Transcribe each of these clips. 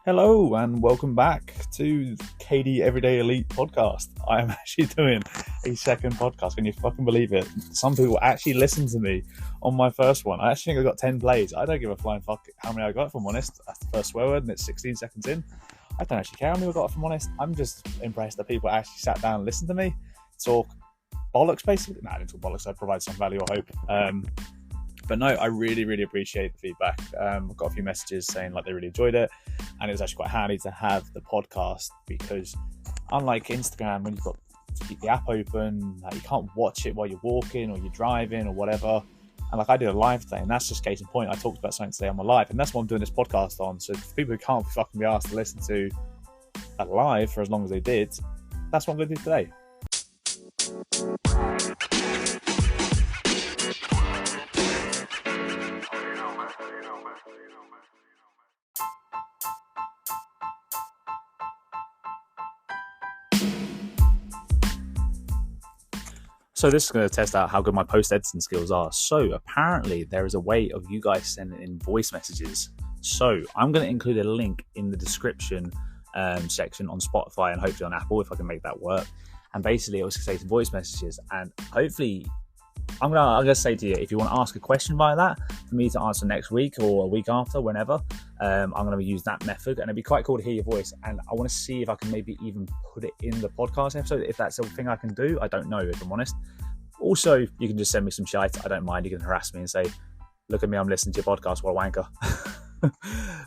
Hello and welcome back to KD Everyday Elite podcast. I am actually doing a second podcast. Can you fucking believe it? Some people actually listen to me on my first one. I actually think I got 10 plays. I don't give a flying fuck how many I got, if I'm honest. That's the first swear word and it's 16 seconds in. I don't actually care how many I got, if I'm honest. I'm just impressed that people actually sat down and listened to me talk bollocks, basically. No, I didn't talk bollocks. I provide some value or hope. But no, I really appreciate the feedback. I've got a few messages saying like they really enjoyed it, and it was actually quite handy to have the podcast because unlike Instagram, when you've got to keep the app open, like, you can't watch it while you're walking or you're driving or whatever. And like I did a live today, and that's just case in point. I talked about something today on my live, and that's what I'm doing this podcast on. So for people who can't fucking be asked to listen to a live for as long as they did, that's what I'm going to do today. So this is going to test out how good my post-editing skills are. So apparently there is a way of you guys sending in voice messages. So I'm going to include a link in the description section on Spotify and hopefully on Apple if I can make that work. And basically it was to say voice messages, and hopefully I'm gonna say to you, if you want to ask a question via that for me to answer next week or a week after, whenever, I'm going to use that method, and it'd be quite cool to hear your voice. And I want to see if I can maybe even put it in the podcast episode. If that's a thing I can do, I don't know, if I'm honest. Also, you can just send me some shite. I don't mind. You can harass me and say, "Look at me, I'm listening to your podcast. What a wanker."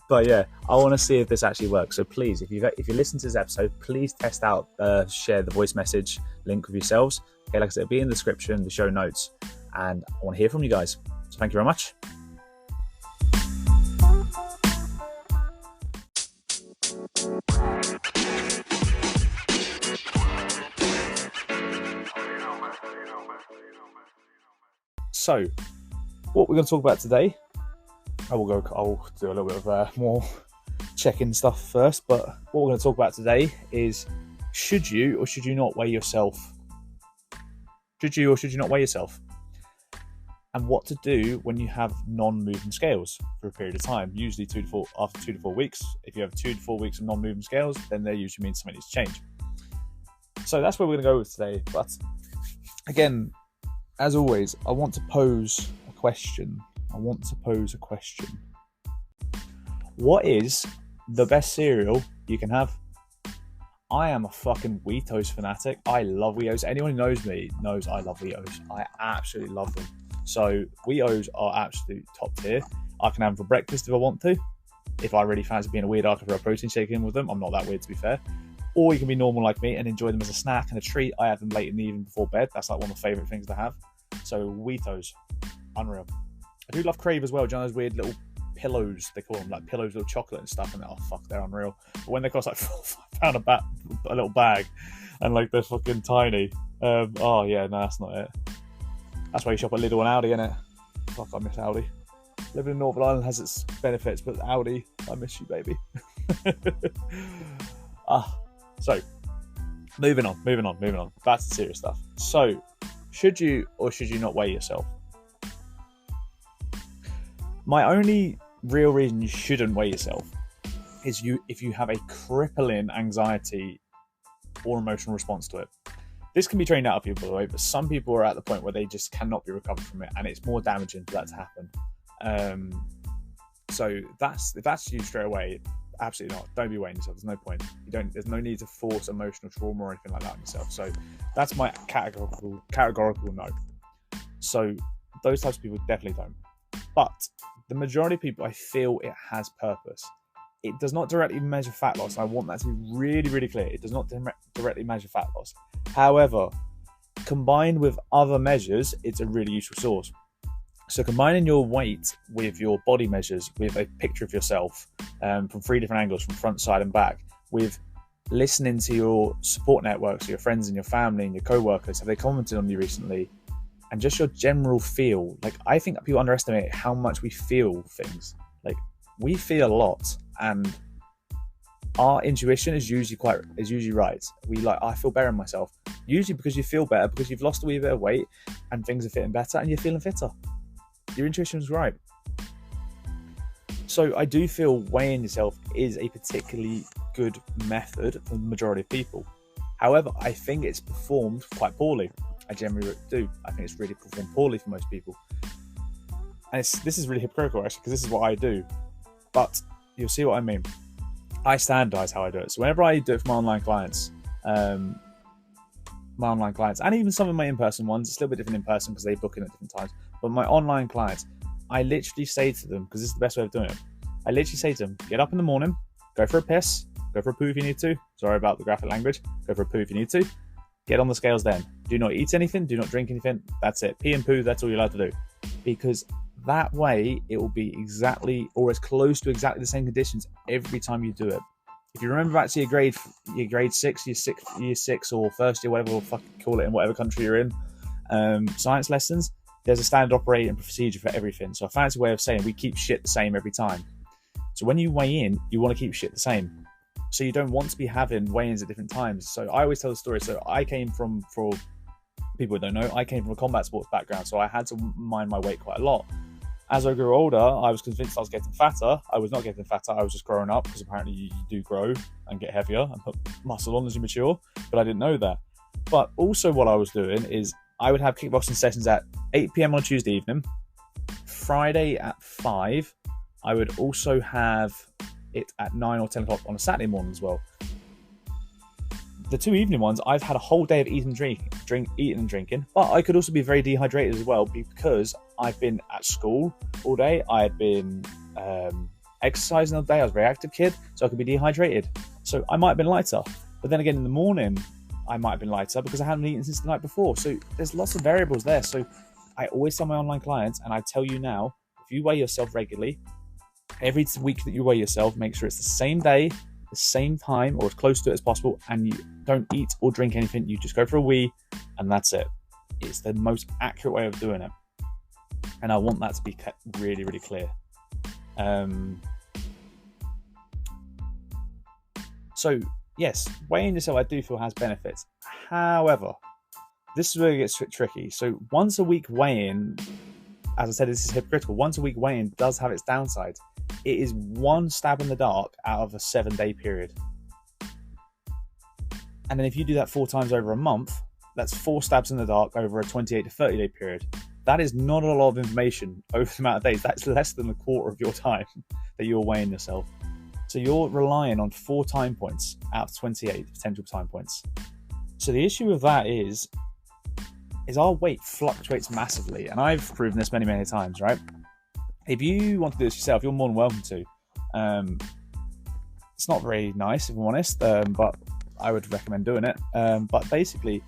But yeah, I want to see if this actually works. So please, if you listen to this episode, please test out, share the voice message link with yourselves. Okay, like I said, it'll be in the description, the show notes, and I want to hear from you guys. So thank you very much. So, what we're going to talk about today, I'll do a little bit of more check-in stuff first, but what we're going to talk about today is, should you or should you not weigh yourself? Should you or should you not weigh yourself? And what to do when you have non-moving scales for a period of time, usually after 2 to 4 weeks. If you have 2 to 4 weeks of non-moving scales, then they usually mean something needs to change. So that's where we're going to go with today. But again, as always, I want to pose a question. What is the best cereal you can have? I am a fucking Wheatos fanatic. I love Wheatos. Anyone who knows me knows I love Wheatos. I absolutely love them. So Wheatos are absolute top tier. I can have them for breakfast if I want to. If I really fancy being a weird, I can throw a protein shake in with them. I'm not that weird, to be fair. Or you can be normal like me and enjoy them as a snack and a treat. I have them late in the evening before bed. That's like one of my favourite things to have. So Wheatos, unreal. I do love Crave as well. Do you know those weird little pillows, they call them, like pillows with chocolate and stuff, and oh fuck, they're unreal. But when they cost like £4 a little bag, and like they're fucking tiny, oh yeah, no, that's not it. That's why you shop at Lidl and Aldi, innit? Fuck, I miss Aldi. Living in Northern Ireland has its benefits, but Aldi, I miss you, baby. So moving on. That's the serious stuff. So, should you or should you not weigh yourself? My only real reason you shouldn't weigh yourself is if you have a crippling anxiety or emotional response to it. This can be trained out of people, by the way, but some people are at the point where they just cannot be recovered from it, and it's more damaging for that to happen. So if that's you straight away, absolutely not. Don't be weighing yourself. There's no point. There's no need to force emotional trauma or anything like that on yourself. So that's my categorical no. So those types of people definitely don't. But the majority of people, I feel it has purpose. It does not directly measure fat loss. I want that to be really clear. It does not directly measure fat loss. However, combined with other measures, it's a really useful source. So combining your weight with your body measures, with a picture of yourself from 3 different angles, from front, side and back, with listening to your support networks, your friends and your family and your co-workers, have they commented on you recently? And just your general feel. Like, I think people underestimate how much we feel things. Like, we feel a lot, and our intuition is usually right. I feel better in myself. Usually because you feel better, because you've lost a wee bit of weight and things are fitting better and you're feeling fitter. Your intuition is right. So I do feel weighing yourself is a particularly good method for the majority of people. However, I think it's performed quite poorly. I generally do. I think it's really performed poorly for most people. And this is really hypocritical, actually, because this is what I do. But you'll see what I mean. I standardize how I do it. So whenever I do it for my online clients, and even some of my in-person ones, it's a little bit different in person because they book in at different times. But my online clients, I literally say to them, because this is the best way of doing it, I literally say to them, get up in the morning, go for a piss, go for a poo if you need to. Sorry about the graphic language. Go for a poo if you need to. Get on the scales then. Do not eat anything. Do not drink anything. That's it. Pee and poo, that's all you're allowed to do. Because that way, it will be exactly or as close to exactly the same conditions every time you do it. If you remember back to your grade 6, year 6 or first year, whatever we'll fucking call it in whatever country you're in, science lessons, there's a standard operating procedure for everything. So a fancy way of saying we keep shit the same every time. So when you weigh in, you want to keep shit the same. So you don't want to be having weigh-ins at different times. So I always tell the story. So I came from, for people who don't know, I came from a combat sports background. So I had to mind my weight quite a lot. As I grew older, I was convinced I was getting fatter. I was not getting fatter. I was just growing up, because apparently you do grow and get heavier and put muscle on as you mature. But I didn't know that. But also what I was doing is I would have kickboxing sessions at 8 p.m. on Tuesday evening. Friday at 5. I would also have it at 9 or 10 o'clock on a Saturday morning as well. The 2 evening ones, I've had a whole day of eating and drinking, but I could also be very dehydrated as well, because I've been at school all day. I had been exercising all day. I was a very active kid, so I could be dehydrated. So I might have been lighter, but then again in the morning, I might have been lighter because I hadn't eaten since the night before. So there's lots of variables there. So I always tell my online clients, and I tell you now, if you weigh yourself regularly, every week that you weigh yourself, make sure it's the same day, the same time, or as close to it as possible, and you don't eat or drink anything. You just go for a wee, and that's it. It's the most accurate way of doing it, and I want that to be really, really clear. So yes, weighing yourself, I do feel, has benefits. However, this is where it gets tricky. So once a week weigh-in, as I said, this is hypocritical. Once a week weigh-in does have its downsides. It is one stab in the dark out of a 7-day period. And then if you do that 4 times over a month, that's 4 stabs in the dark over a 28 to 30 day period. That is not a lot of information over the amount of days. That's less than a quarter of your time that you're weighing yourself. So you're relying on 4 time points out of 28 potential time points. So the issue with that is our weight fluctuates massively. And I've proven this many, many times, right? If you want to do this yourself, you're more than welcome to. It's not very nice, if I'm honest, but I would recommend doing it. But basically,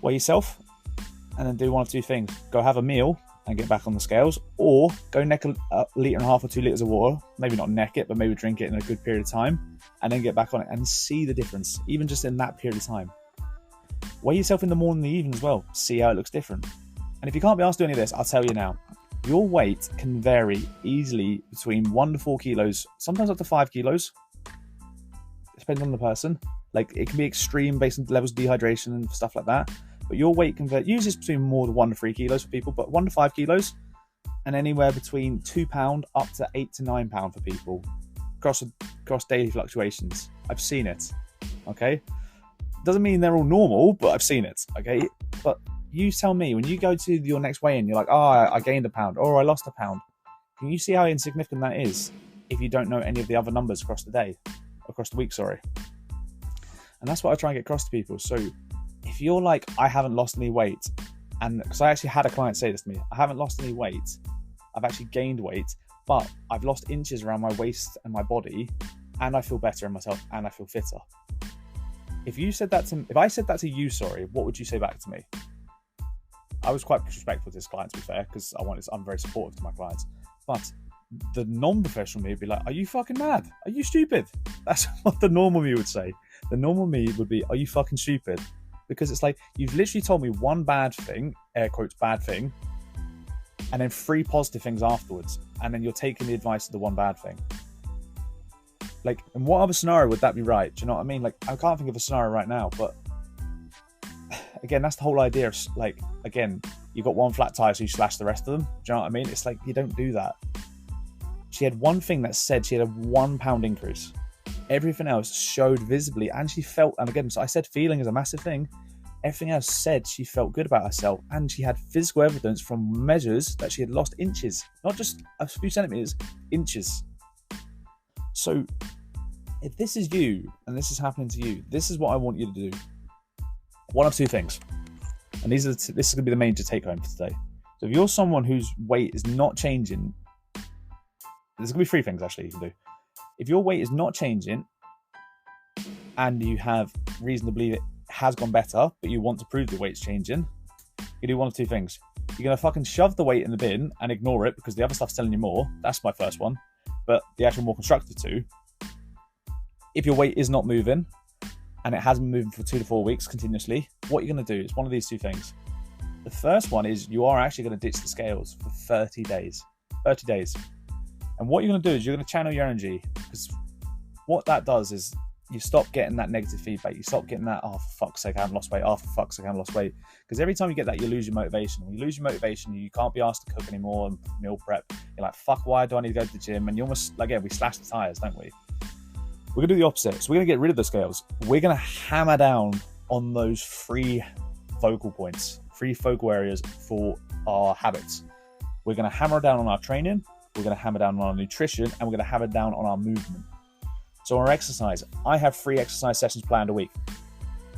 weigh yourself and then do 1 of 2 things. Go have a meal and get back on the scales, or go neck a litre and a half or 2 litres of water. Maybe not neck it, but maybe drink it in a good period of time, and then get back on it and see the difference, even just in that period of time. Weigh yourself in the morning and the evening as well. See how it looks different. And if you can't be asked to do any of this, I'll tell you now. Your weight can vary easily between 1 to 4 kilos, sometimes up to 5 kilos. It depends on the person. Like, it can be extreme based on levels of dehydration and stuff like that. But your weight can vary, usually it's between more than 1 to 3 kilos for people, but 1 to 5 kilos, and anywhere between £2 up to £8 to £9 for people across daily fluctuations. I've seen it. Okay, doesn't mean they're all normal, but I've seen it. Okay, but you tell me, when you go to your next weigh-in, you're like, oh, I gained a pound, or I lost a pound. Can you see how insignificant that is if you don't know any of the other numbers across the week, sorry. And that's what I try and get across to people. So if you're like, I haven't lost any weight, and because I actually had a client say this to me, I haven't lost any weight, I've actually gained weight, but I've lost inches around my waist and my body, and I feel better in myself, and I feel fitter. If I said that to you, sorry, what would you say back to me? I was quite respectful to this client, to be fair, because I'm very supportive to my clients. But the non-professional me would be like, are you fucking mad? Are you stupid? That's what the normal me would say. The normal me would be, are you fucking stupid? Because it's like, you've literally told me one bad thing, air quotes bad thing, and then 3 positive things afterwards. And then you're taking the advice of the one bad thing. Like, in what other scenario would that be right? Do you know what I mean? Like, I can't think of a scenario right now, but again, that's the whole idea of, like, again, you've got one flat tire, so you slash the rest of them. Do you know what I mean? It's like, you don't do that. Do She had one thing that said she had a 1 pound increase. Everything else showed visibly, and she felt, and again, so I said feeling is a massive thing. Everything else said she felt good about herself, and she had physical evidence from measures that she had lost inches, not just a few centimeters, inches. So if this is you and this is happening to you, this is what I want you to do. One of two things, and this is going to be the major take home for today. So if you're someone whose weight is not changing, there's going to be three things actually you can do. If your weight is not changing and you have reason to believe it has gone better, but you want to prove the weight's changing, you do one of two things. You're going to fucking shove the weight in the bin and ignore it because the other stuff's telling you more. That's my first one. But the actual more constructive two, if your weight is not moving and it has been moving for 2 to 4 weeks continuously, what you're going to do is one of these two things. The first one is you are actually going to ditch the scales for 30 days. 30 days. And what you're going to do is you're going to channel your energy, because what that does is you stop getting that negative feedback. You stop getting that, oh, for fuck's sake, I haven't lost weight. Oh, for fuck's sake, I haven't lost weight. Because every time you get that, you lose your motivation. When you lose your motivation, you can't be asked to cook anymore and meal prep. You're like, fuck, why do I need to go to the gym? And you almost, like, yeah, we slash the tires, don't we? We're going to do the opposite. So we're going to get rid of the scales. We're going to hammer down on those three focal points, three focal areas for our habits. We're going to hammer down on our training. We're going to hammer down on our nutrition, and we're going to hammer down on our movement. So our exercise, I have 3 exercise sessions planned a week,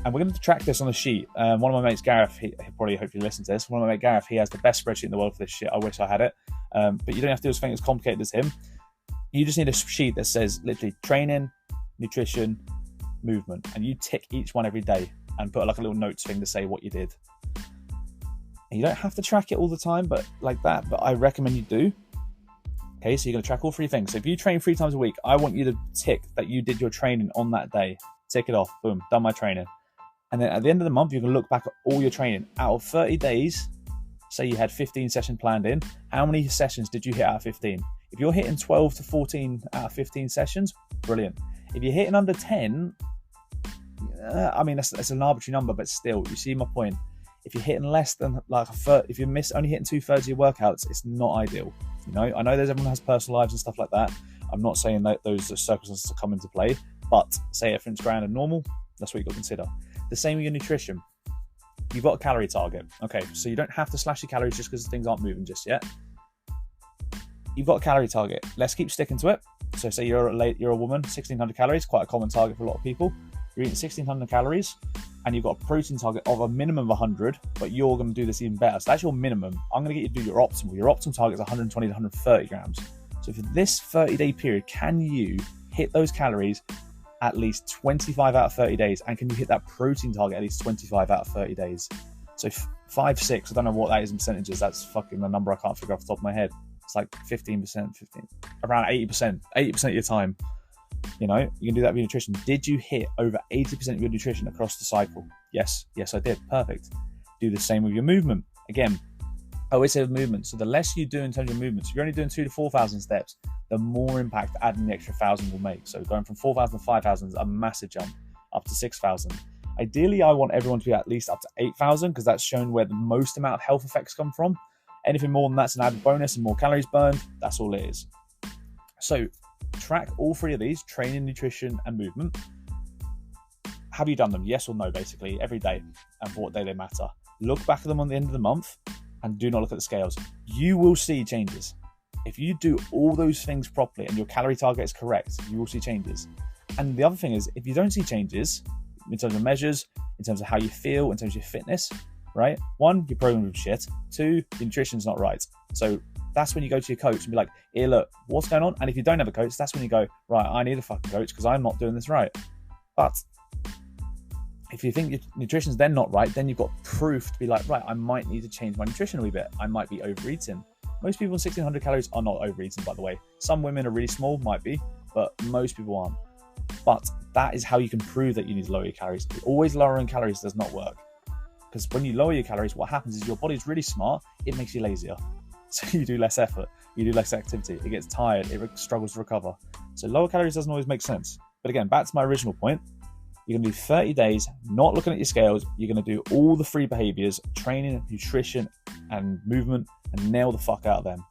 and we're going to track this on a sheet. One of my mates, Gareth, he probably hopefully listens to this. One of my mates, Gareth, he has the best spreadsheet in the world for this shit. I wish I had it, but you don't have to do something as complicated as him. You just need a sheet that says literally training, nutrition, movement, and you tick each one every day and put like a little notes thing to say what you did. And you don't have to track it all the time, but like that. But I recommend you do. Okay, so you're going to track all 3 things. So if you train 3 times a week, I want you to tick that you did your training on that day. Tick it off. Boom, done my training. And then at the end of the month, you can look back at all your training. Out of 30 days, say you had 15 sessions planned in, how many sessions did you hit out of 15? If you're hitting 12 to 14 out of 15 sessions, brilliant. If you're hitting under 10, I mean, that's an arbitrary number, but still, you see my point. If you're hitting less than like a third, if you're only hitting 2/3 of your workouts, it's not ideal. You know, I know everyone has personal lives and stuff like that. I'm not saying that those circumstances come into play, but say everything's grand and normal, that's what you've got to consider. The same with your nutrition. You've got a calorie target. Okay, so you don't have to slash your calories just because things aren't moving just yet. You've got a calorie target. Let's keep sticking to it. So say you're a woman, 1,600 calories, quite a common target for a lot of people. You're eating 1,600 calories and you've got a protein target of a minimum of 100, but you're going to do this even better. So that's your minimum. I'm going to get you to do your optimal. Your optimal target is 120 to 130 grams. So for this 30-day period, can you hit those calories at least 25 out of 30 days? And can you hit that protein target at least 25 out of 30 days? So 5, 6, I don't know what that is in percentages. That's fucking the number I can't figure off the top of my head. It's like 15%, around 80% of your time. You know, you can do that with your nutrition. Did you hit over 80% of your nutrition across the cycle? Yes, I did. Perfect. Do the same with your movement. Again, I always say with movement, so the less you do in terms of movement, so you're only doing 2,000 to 4,000 steps, the more impact adding the extra 1,000 will make. So going from 4,000 to 5,000 is a massive jump, up to 6,000. Ideally, I want everyone to be at least up to 8,000 because that's shown where the most amount of health effects come from. Anything more than that's an added bonus and more calories burned. That's all it is. So track all 3 of these, training, nutrition, and movement. Have you done them? Yes or no, basically, every day, and for what day they matter. Look back at them on the end of the month and do not look at the scales. You will see changes. If you do all those things properly and your calorie target is correct, you will see changes. And the other thing is, if you don't see changes in terms of measures, in terms of how you feel, in terms of your fitness, right? 1, your program is shit. 2, your nutrition's not right. So that's when you go to your coach and be like, here, look, what's going on? And if you don't have a coach, that's when you go, right, I need a fucking coach because I'm not doing this right. But if you think your nutrition's then not right, then you've got proof to be like, right, I might need to change my nutrition a wee bit. I might be overeating. Most people on 1,600 calories are not overeating, by the way. Some women are really small, might be, but most people aren't. But that is how you can prove that you need to lower your calories. Always lowering calories does not work. Because when you lower your calories, what happens is your body's really smart. It makes you lazier. So you do less effort, you do less activity, it gets tired, it struggles to recover. So lower calories doesn't always make sense. But again, back to my original point, you're going to do 30 days, not looking at your scales. You're going to do all the 3 behaviors, training, nutrition, and movement, and nail the fuck out of them.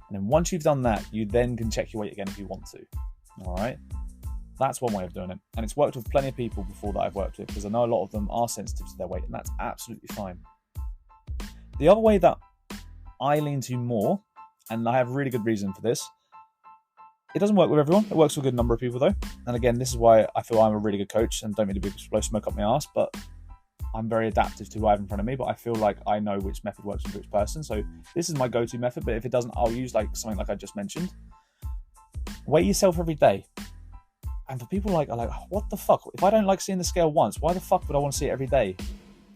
And then once you've done that, you then can check your weight again if you want to. All right? That's one way of doing it. And it's worked with plenty of people before that I've worked with, because I know a lot of them are sensitive to their weight, and that's absolutely fine. The other way that I lean to more, and I have really good reason for this, it doesn't work with everyone. It works with a good number of people though. And again, this is why I feel I'm a really good coach, and don't mean to blow smoke up my ass, but I'm very adaptive to who I have in front of me, but I feel like I know which method works with which person. So this is my go-to method, but if it doesn't, I'll use like something like I just mentioned. Weigh yourself every day. And for people are like, what the fuck? If I don't like seeing the scale once, why the fuck would I want to see it every day?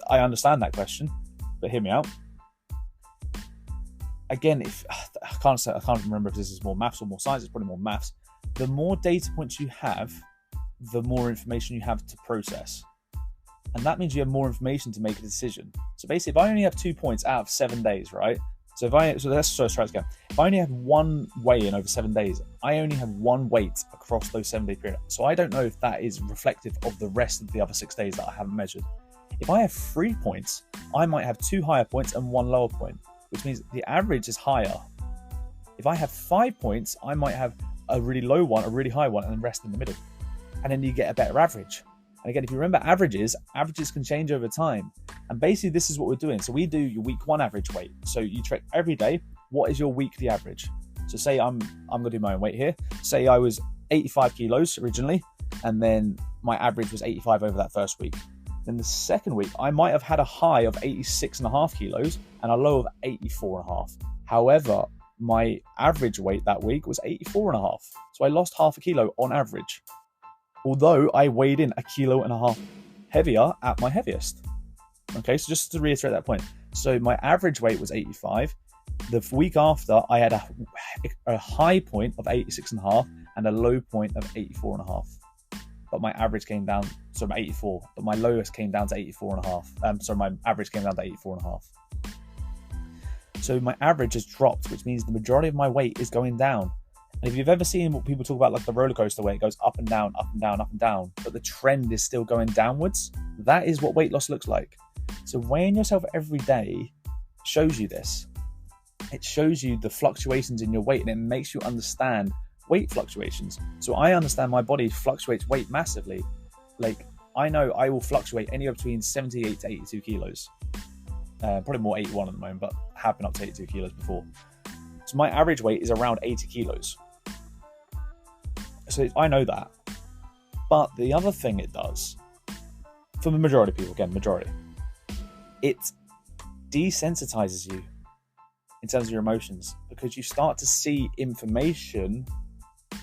I understand that question, but hear me out. Again, I can't remember if this is more maths or more science. It's probably more maths. The more data points you have, the more information you have to process. And that means you have more information to make a decision. So basically, if I only have 2 points out of 7 days, right? So let's try this again. If I only have one weigh-in over 7 days, I only have one weight across those 7 day period. So I don't know if that is reflective of the rest of the other 6 days that I haven't measured. If I have 3 points, I might have 2 higher points and 1 lower point, which means the average is higher. If I have 5 points, I might have a really low one, a really high one, and the rest in the middle. And then you get a better average. And again, if you remember averages can change over time. And basically, this is what we're doing. So we do your week 1 average weight. So you track every day, what is your weekly average? So say I'm going to do my own weight here. Say I was 85 kilos originally, and then my average was 85 over that first week. Then the second week, I might have had a high of 86.5 kilos and a low of 84.5. However, my average weight that week was 84.5. So I lost half a kilo on average, although I weighed in 1.5 kilos heavier at my heaviest. Okay, so just to reiterate that point. So my average weight was 85. The week after, I had a high point of 86.5 and a low point of 84.5. But my average came down, so 84, but my lowest came down to 84.5. So my average came down to 84.5. So my average has dropped, which means the majority of my weight is going down. And if you've ever seen what people talk about, like the roller coaster, where it goes up and down, up and down, up and down, but the trend is still going downwards, that is what weight loss looks like. So weighing yourself every day shows you this. It shows you the fluctuations in your weight, and it makes you understand weight fluctuations. So I understand my body fluctuates weight massively. Like, I know I will fluctuate anywhere between 78 to 82 kilos. Probably more 81 at the moment, but have been up to 82 kilos before. So my average weight is around 80 kilos. So I know that. But the other thing it does, for the majority of people, again, majority, it desensitizes you in terms of your emotions, because you start to see information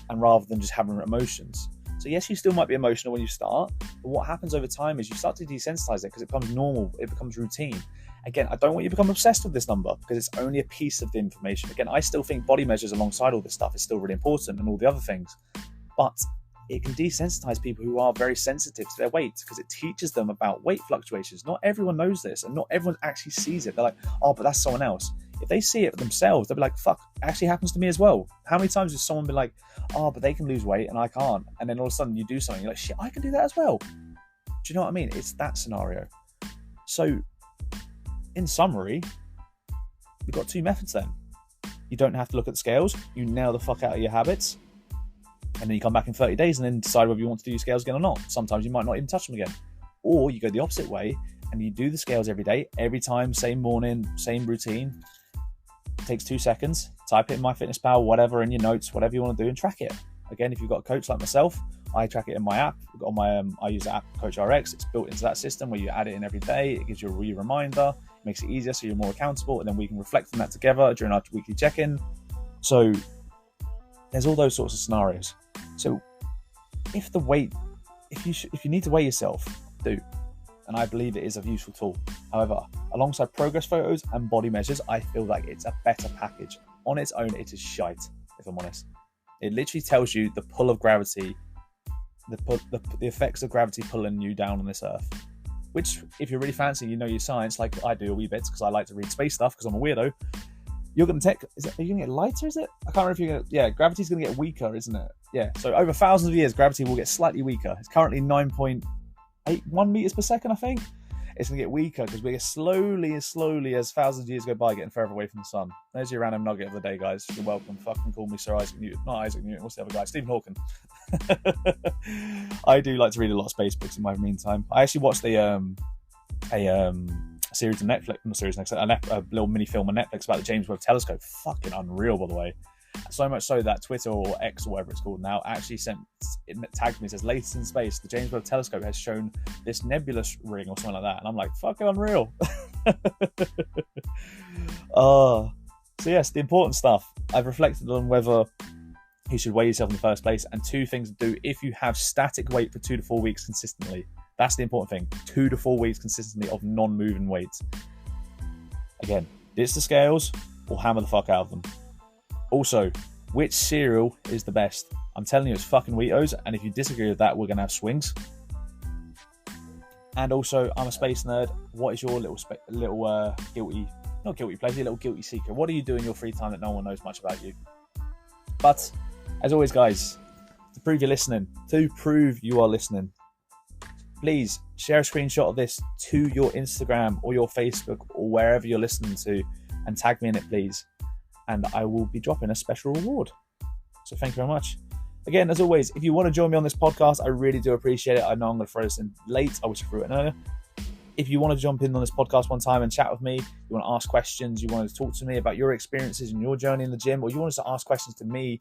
and rather than just having emotions. So yes, you still might be emotional when you start, but what happens over time is you start to desensitize it because it becomes normal, it becomes routine. Again, I don't want you to become obsessed with this number because it's only a piece of the information. Again, I still think body measures alongside all this stuff is still really important and all the other things, but it can desensitize people who are very sensitive to their weight because it teaches them about weight fluctuations. Not everyone knows this and not everyone actually sees it. They're like, oh, but that's someone else. If they see it themselves, they'll be like, fuck, it actually happens to me as well. How many times has someone been like, oh, but they can lose weight and I can't? And then all of a sudden you do something, you're like, shit, I can do that as well. Do you know what I mean? It's that scenario. So in summary, we've got 2 methods then. You don't have to look at the scales. You nail the fuck out of your habits. And then you come back in 30 days and then decide whether you want to do your scales again or not. Sometimes you might not even touch them again. Or you go the opposite way and you do the scales every day, every time, same morning, same routine. Takes 2 seconds, type it in MyFitnessPal, whatever, in your notes, whatever you want to do, and track it. Again, if you've got a coach like myself, I track it in my app. On my, I use the app CoachRx. It's built into that system where you add it in every day. It gives you a reminder, it makes it easier so you're more accountable, and then we can reflect on that together during our weekly check-in. So there's all those sorts of scenarios. So if you need to weigh yourself, do. And I believe it is a useful tool. However, alongside progress photos and body measures, I feel like it's a better package. On its own, it is shite, if I'm honest. It literally tells you the pull of gravity, the effects of gravity pulling you down on this earth. Which, if you're really fancy, you know your science, like I do a wee bit, because I like to read space stuff, because I'm a weirdo. You're going to take, are you going to get lighter, is it? I can't remember if you're going to, yeah, gravity's going to get weaker, isn't it? Yeah, so over thousands of years, gravity will get slightly weaker. It's currently 9.81 meters per second, I think. it's going to get weaker because we're slowly as thousands of years go by getting further away from the sun. There's your random nugget of the day, guys. You're welcome. Fucking call me Sir Isaac Newton. Not Isaac Newton, what's the other guy? Stephen Hawking. I do like to read a lot of space books in my meantime. I actually watched a series of Netflix, not series, a little mini film on Netflix about the James Webb Telescope. Fucking unreal, by the way. So much so that Twitter or X or whatever it's called now actually tagged me. It says, latest in space, the James Webb Telescope has shown this nebulous ring or something like that. And I'm like, fucking unreal. So yes, the important stuff. I've reflected on whether you should weigh yourself in the first place, and 2 things to do if you have static weight for 2 to 4 weeks consistently. That's the important thing. 2 to 4 weeks consistently of non-moving weights. Again, ditch the scales or hammer the fuck out of them. Also, which cereal is the best? I'm telling you, it's fucking Wheatos, and if you disagree with that, we're going to have swings. And also, I'm a space nerd. What is your little guilty pleasure, little guilty secret? What do you do in your free time that no one knows much about you? But, as always, guys, to prove you're listening, please share a screenshot of this to your Instagram or your Facebook or wherever you're listening to and tag me in it, please. And I will be dropping a special reward. So thank you very much. Again, as always, if you want to join me on this podcast, I really do appreciate it. I know I'm going to throw this in late. I wish I threw it in earlier. If you want to jump in on this podcast one time and chat with me, you want to ask questions, you want to talk to me about your experiences and your journey in the gym, or you want us to ask questions to me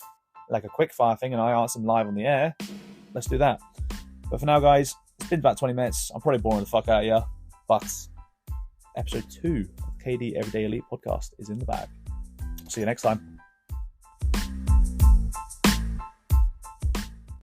like a quick fire thing and I answer them live on the air, let's do that. But for now, guys, it's been about 20 minutes. I'm probably boring the fuck out of you, but episode 2 of KD Everyday Elite podcast is in the bag. See you next time.